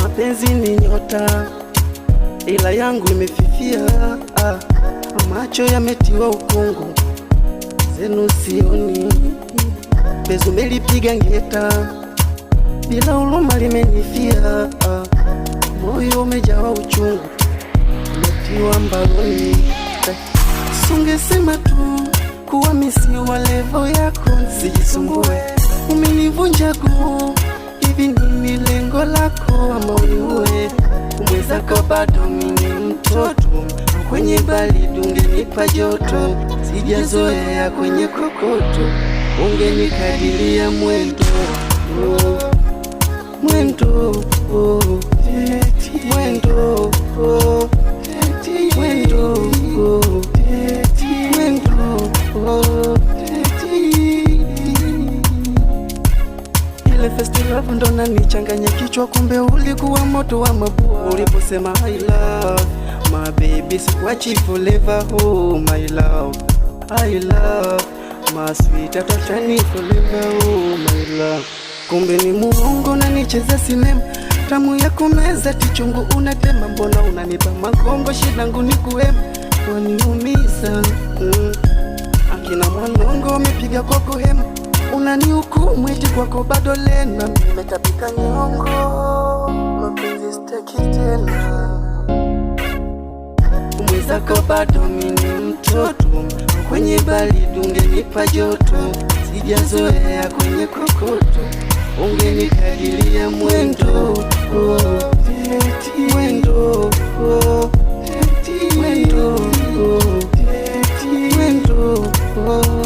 Mapenzi ni nyota ila yangu imefifia, macho yametiwa ukungu, zenu sioni. Bezu melipiga ngeta, bila huruma limenifia, moyo umejawa uchungu, umetiwa mbaroni. Sungesema tu kuwa misi wa level yako, sijisumbue. Umenivunja guu, hivi nini lengo lako? Ama uniue umwezako, bado mimi mtoto. Kwenye baridi ungenipa joto, sijazoea kwenye kokoto. Ungenikadiria mwendo, mwendo, mwendo, mwendo, mwendo. Ile festival ndo nanichanganya kichwa, kumbe ulikuwa moto wa mabua. Uliposema I love my baby, sikuachi forever. Oh my love, I love my sweet, atachani forever. Oh my love. Kumbe ni muongo na nicheza sinema, tamu ya kumeza tichungu unatema. Mbona unanipa magongo, shidangu ni kuema, waniumiza. Akina mwanongo wamepiga kwa kuhema, unanihukumu eti kwako bado lena. Nimetapika nyongo, mapenzi sitaki tena. Umwezako bado mimi mtoto, kwenye baridi ungenipa joto, sijazoea kwenye kokoto. Ungenikadiria mwendo, mwendo, mwendo, mwendo.